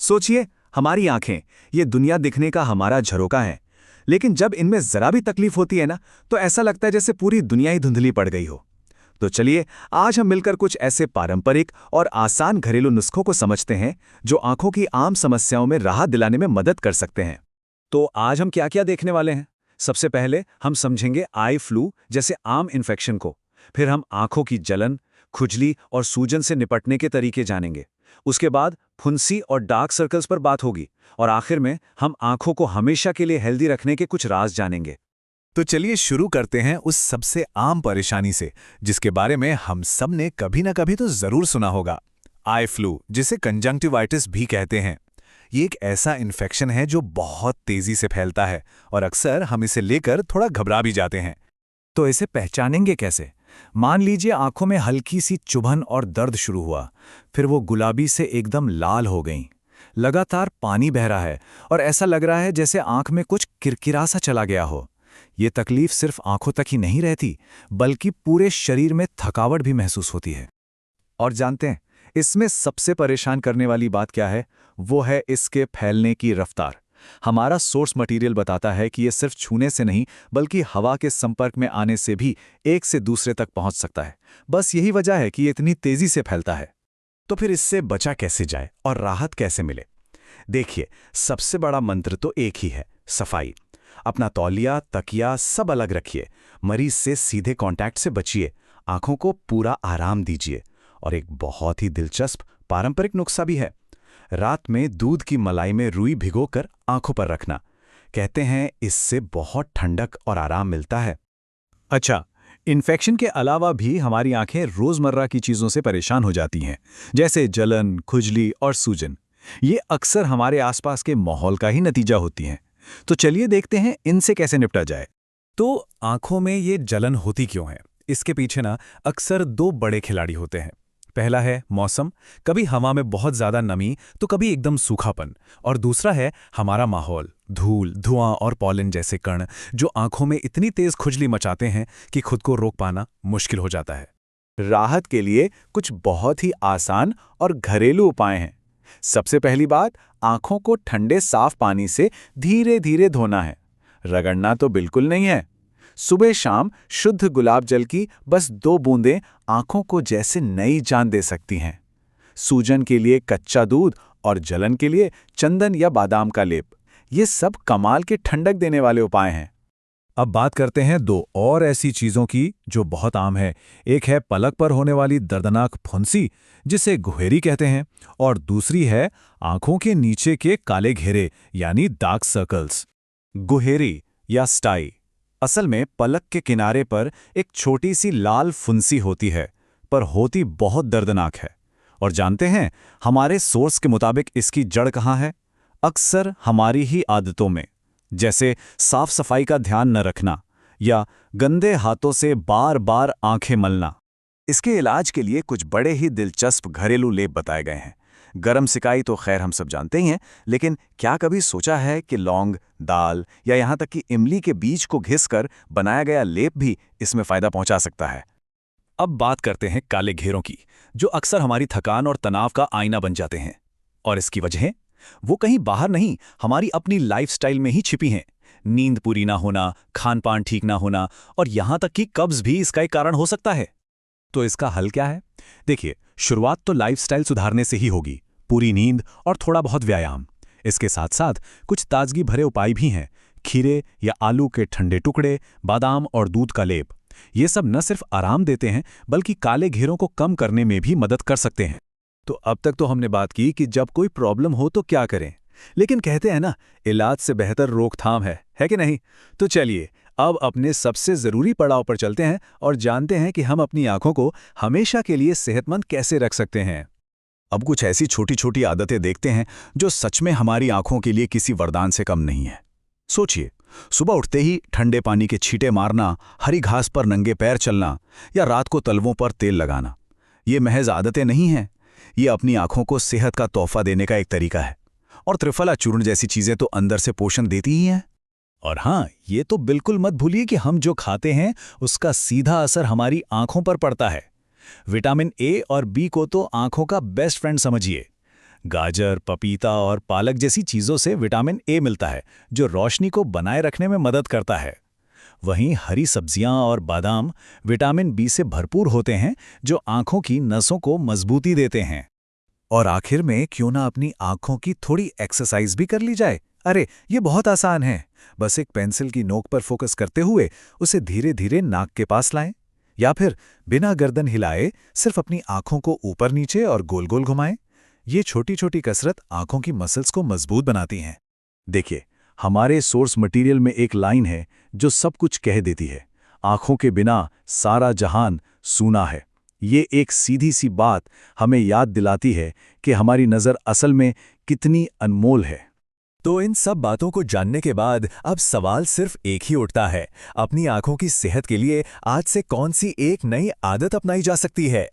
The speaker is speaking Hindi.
सोचिए, हमारी आंखें ये दुनिया दिखने का हमारा झरोका है, लेकिन जब इनमें जरा भी तकलीफ होती है ना, तो ऐसा लगता है जैसे पूरी दुनिया ही धुंधली पड़ गई हो। तो चलिए, आज हम मिलकर कुछ ऐसे पारंपरिक और आसान घरेलू नुस्खों को समझते हैं जो आंखों की आम समस्याओं में राहत दिलाने में मदद कर सकते हैं। तो आज हम क्या क्या देखने वाले हैं? सबसे पहले हम समझेंगे आई फ्लू जैसे आम इन्फेक्शन को। फिर हम आंखों की जलन, खुजली और सूजन से निपटने के तरीके जानेंगे। उसके बाद फुंसी और डार्क सर्कल्स पर बात होगी। और आखिर में हम आंखों को हमेशा के लिए हेल्दी रखने के कुछ राज जानेंगे। तो चलिए शुरू करते हैं उस सबसे आम परेशानी से, जिसके बारे में हम सब ने कभी ना कभी तो जरूर सुना होगा। आई फ्लू, जिसे कंजंक्टिवाइटिस भी कहते हैं। ये एक ऐसा इन्फेक्शन है जो बहुत तेजी से फैलता है और अक्सर हम इसे लेकर थोड़ा घबरा भी जाते हैं। तो इसे पहचानेंगे कैसे? मान लीजिए आंखों में हल्की सी चुभन और दर्द शुरू हुआ, फिर वो गुलाबी से एकदम लाल हो गईं। लगातार पानी बह रहा है और ऐसा लग रहा है जैसे आंख में कुछ किरकिरा सा चला गया हो। ये तकलीफ सिर्फ आंखों तक ही नहीं रहती, बल्कि पूरे शरीर में थकावट भी महसूस होती है। और जानते हैं, इसमें सबसे परेशान करने वाली बात क्या है? वो है इसके फैलने की रफ्तार। हमारा सोर्स मटेरियल बताता है कि ये सिर्फ छूने से नहीं, बल्कि हवा के संपर्क में आने से भी एक से दूसरे तक पहुंच सकता है। बस यही वजह है कि ये इतनी तेजी से फैलता है। तो फिर इससे बचा कैसे जाए और राहत कैसे मिले? देखिए, सबसे बड़ा मंत्र तो एक ही है, सफाई। अपना तौलिया, तकिया सब अलग रखिए। मरीज से सीधे कांटेक्ट से बचिए। आंखों को पूरा आराम दीजिए। और एक बहुत ही दिलचस्प पारंपरिक नुस्खा भी है। रात में दूध की मलाई में रुई भिगोकर आंखों पर रखना। कहते हैं इससे बहुत ठंडक और आराम मिलता है। अच्छा, इन्फेक्शन के अलावा भी हमारी आंखें रोजमर्रा की चीजों से परेशान हो जाती हैं, जैसे जलन, खुजली और सूजन। ये अक्सर हमारे आसपास के माहौल का ही नतीजा होती हैं। तो चलिए देखते हैं इनसे कैसे निपटा जाए। तो आंखों में ये जलन होती क्यों है? इसके पीछे ना अक्सर दो बड़े खिलाड़ी होते हैं। पहला है मौसम, कभी हवा में बहुत ज्यादा नमी तो कभी एकदम सूखापन। और दूसरा है हमारा माहौल, धूल, धुआं और पॉलन जैसे कण, जो आंखों में इतनी तेज खुजली मचाते हैं कि खुद को रोक पाना मुश्किल हो जाता है। राहत के लिए कुछ बहुत ही आसान और घरेलू उपाय हैं। सबसे पहली बात, आंखों को ठंडे साफ पानी से धीरे धीरे धोना है। रगड़ना तो बिल्कुल नहीं है। सुबह शाम शुद्ध गुलाब जल की बस 2 बूंदें आंखों को जैसे नई जान दे सकती हैं। सूजन के लिए कच्चा दूध और जलन के लिए चंदन या बादाम का लेप। ये सब कमाल के ठंडक देने वाले उपाय हैं। अब बात करते हैं दो और ऐसी चीजों की जो बहुत आम है। एक है पलक पर होने वाली दर्दनाक फुंसी, जिसे गुहेरी कहते हैं, और दूसरी है आंखों के नीचे के काले घेरे यानी डार्क सर्कल्स। गुहेरी या स्टाई असल में पलक के किनारे पर एक छोटी सी लाल फुंसी होती है, पर होती बहुत दर्दनाक है। और जानते हैं हमारे सोर्स के मुताबिक इसकी जड़ कहाँ है? अक्सर हमारी ही आदतों में, जैसे साफ सफाई का ध्यान न रखना या गंदे हाथों से बार बार आंखें मलना। इसके इलाज के लिए कुछ बड़े ही दिलचस्प घरेलू लेप बताए गए हैं। गरम सिकाई तो खैर हम सब जानते ही हैं, लेकिन क्या कभी सोचा है कि लौंग, दाल या यहाँ तक कि इमली के बीज को घिसकर बनाया गया लेप भी इसमें फायदा पहुंचा सकता है? अब बात करते हैं काले घेरों की, जो अक्सर हमारी थकान और तनाव का आईना बन जाते हैं। और इसकी वजह वो कहीं बाहर नहीं, हमारी अपनी लाइफस्टाइल में ही छिपी हैं। नींद पूरी ना होना, खान पान ठीक ना होना और यहां तक कि कब्ज भी इसका एक कारण हो सकता है। तो इसका हल क्या है? देखिए, शुरुआत तो लाइफस्टाइल सुधारने से ही होगी। पूरी नींद और थोड़ा बहुत व्यायाम। इसके साथ साथ कुछ ताजगी भरे उपाय भी हैं। खीरे या आलू के ठंडे टुकड़े, बादाम और दूध का लेप। ये सब न सिर्फ आराम देते हैं, बल्कि काले घेरों को कम करने में भी मदद कर सकते हैं। तो अब तक तो हमने बात की कि जब कोई प्रॉब्लम हो तो क्या करें, लेकिन कहते हैं ना, इलाज से बेहतर रोकथाम है कि नहीं? तो चलिए अब अपने सबसे जरूरी पड़ाव पर चलते हैं और जानते हैं कि हम अपनी आंखों को हमेशा के लिए सेहतमंद कैसे रख सकते हैं। अब कुछ ऐसी छोटी छोटी आदतें देखते हैं जो सच में हमारी आंखों के लिए किसी वरदान से कम नहीं है। सोचिए, सुबह उठते ही ठंडे पानी के छींटे मारना, हरी घास पर नंगे पैर चलना या रात को तलवों पर तेल लगाना। ये महज आदतें नहीं हैं, ये अपनी आंखों को सेहत का तोहफा देने का एक तरीका है। और त्रिफला चूर्ण जैसी चीजें तो अंदर से पोषण देती ही हैं। और हाँ, ये तो बिल्कुल मत भूलिए कि हम जो खाते हैं उसका सीधा असर हमारी आंखों पर पड़ता है। विटामिन ए और बी को तो आंखों का बेस्ट फ्रेंड समझिए। गाजर, पपीता और पालक जैसी चीज़ों से विटामिन ए मिलता है, जो रोशनी को बनाए रखने में मदद करता है। वहीं हरी सब्जियां और बादाम विटामिन बी से भरपूर होते हैं, जो आंखों की नसों को मजबूती देते हैं। और आखिर में क्यों ना अपनी आंखों की थोड़ी एक्सरसाइज भी कर ली जाए। अरे ये बहुत आसान है। बस एक पेंसिल की नोक पर फोकस करते हुए उसे धीरे धीरे नाक के पास लाएं, या फिर बिना गर्दन हिलाए सिर्फ अपनी आंखों को ऊपर नीचे और गोल गोल घुमाएं। ये छोटी छोटी कसरत आंखों की मसल्स को मजबूत बनाती हैं। देखिए, हमारे सोर्स मटेरियल में एक लाइन है जो सब कुछ कह देती है, आंखों के बिना सारा जहान सूना है। ये एक सीधी सी बात हमें याद दिलाती है कि हमारी नज़र असल में कितनी अनमोल है। तो इन सब बातों को जानने के बाद अब सवाल सिर्फ एक ही उठता है, अपनी आंखों की सेहत के लिए आज से कौन सी एक नई आदत अपनाई जा सकती है।